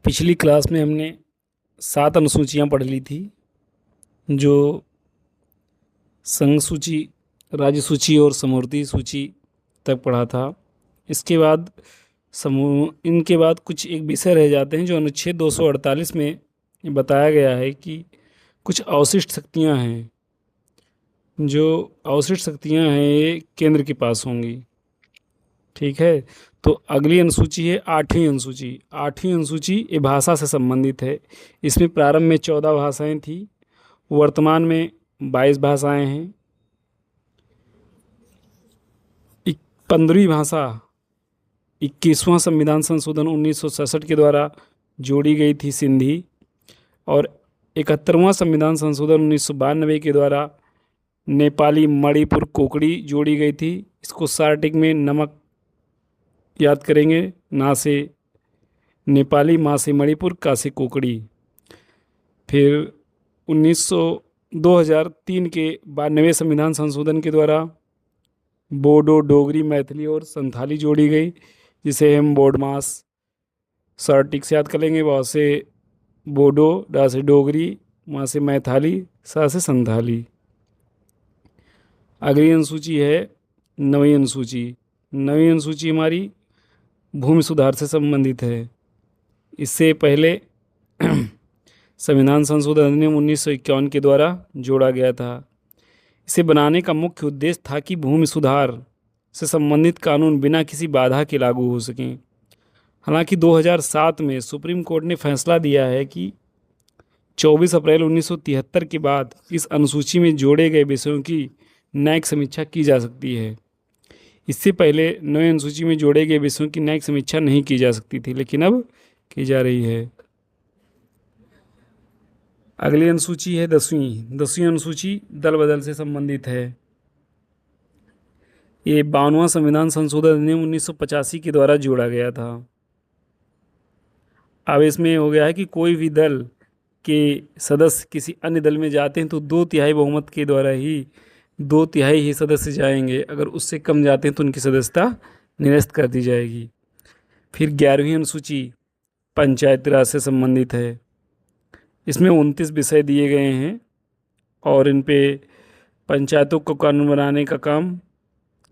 पिछली क्लास में हमने 7 अनुसूचियाँ पढ़ ली थी, जो संघ सूची, राज्य सूची और समवर्ती सूची तक पढ़ा था। इसके बाद इनके बाद कुछ एक विषय रह जाते हैं जो अनुच्छेद 248 में बताया गया है कि कुछ अवशिष्ट शक्तियाँ हैं। जो अवशिष्ट शक्तियाँ हैं ये केंद्र के पास होंगी। ठीक है, तो अगली अनुसूची है 8वीं अनुसूची। 8वीं अनुसूची ये भाषा से संबंधित है। इसमें प्रारंभ में 14 भाषाएं थी, वर्तमान में 22 भाषाएं हैं। 15वीं भाषा 21वां संविधान संशोधन 1967 के द्वारा जोड़ी गई थी, सिंधी। और 71वां संविधान संशोधन 1992 के द्वारा नेपाली, मणिपुर, कोकड़ी जोड़ी गई थी। इसको सार्टिक में नमक याद करेंगे, ना से नेपाली, माँ से मणिपुर, का से कोकड़ी। फिर 2003 के 92वें संविधान संशोधन के द्वारा बोडो, डोगरी, मैथिली और संथाली जोड़ी गई, जिसे हम बोडमास सार्टिक से याद करेंगे। वहाँ से बोडो, डा से डोगरी, माँ से मैथिली, सा से संथाली। अगली अनुसूची है 9वीं अनुसूची। 9वीं अनुसूची हमारी भूमि सुधार से संबंधित है। इससे पहले संविधान संशोधन अधिनियम 1951 के द्वारा जोड़ा गया था। इसे बनाने का मुख्य उद्देश्य था कि भूमि सुधार से संबंधित कानून बिना किसी बाधा के लागू हो सकें। हालांकि 2007 में सुप्रीम कोर्ट ने फैसला दिया है कि 24 अप्रैल 1973 के बाद इस अनुसूची में जोड़े गए विषयों की न्यायिक समीक्षा की जा सकती है। इससे पहले 9वीं अनुसूची में जोड़े गए विषयों की न्यायिक समीक्षा नहीं की जा सकती थी, लेकिन अब की जा रही है। अगली अनुसूची है 10वीं। 10वीं अनुसूची दल बदल से संबंधित है। ये 52वां संविधान संशोधन अधिनियम 1985 के द्वारा जोड़ा गया था। अब इसमें हो गया है कि कोई भी दल के सदस्य किसी अन्य दल में जाते हैं तो 2/3 बहुमत के द्वारा ही 2/3 ही सदस्य जाएंगे। अगर उससे कम जाते हैं तो उनकी सदस्यता निरस्त कर दी जाएगी। फिर 11वीं अनुसूची पंचायती राज से संबंधित है। इसमें 29 विषय दिए गए हैं और इन पे पंचायतों को कानून बनाने का काम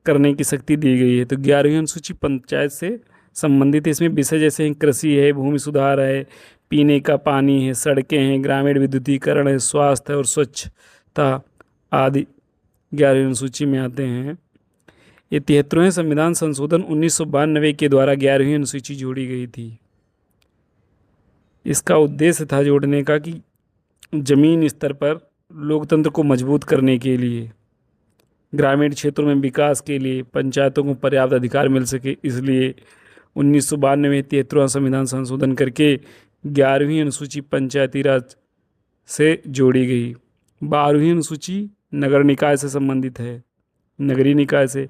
करने की शक्ति दी गई है। तो 11वीं अनुसूची पंचायत से संबंधित है। इसमें विषय जैसे हैं कृषि है, भूमि सुधार है, पीने का पानी है, सड़कें हैं, ग्रामीण विद्युतीकरण है, स्वास्थ्य और स्वच्छता आदि 11वीं अनुसूची में आते हैं। ये 73वें संविधान संशोधन 1992 के द्वारा 11वीं अनुसूची जोड़ी गई थी। इसका उद्देश्य था जोड़ने का कि जमीन स्तर पर लोकतंत्र को मजबूत करने के लिए, ग्रामीण क्षेत्रों में विकास के लिए पंचायतों को पर्याप्त अधिकार मिल सके, इसलिए 1992 में 73वां संविधान संशोधन करके 11वीं अनुसूची पंचायती राज से जोड़ी गई। 12वीं अनुसूची नगर निकाय से संबंधित है, नगरीय निकाय से।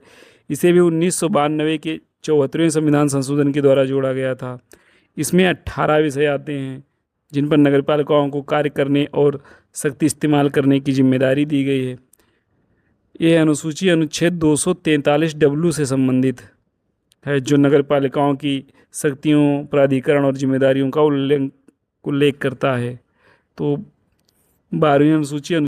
इसे भी 1992 के 74वें संविधान संशोधन के द्वारा जोड़ा गया था। इसमें 18 विषय आते हैं जिन पर नगरपालिकाओं को कार्य करने और शक्ति इस्तेमाल करने की जिम्मेदारी दी गई है। यह अनुसूची अनुच्छेद 243W से संबंधित है, जो नगरपालिकाओं की शक्तियों, प्राधिकरण और जिम्मेदारियों का उल्लेख करता है। तो 12वीं अनुसूची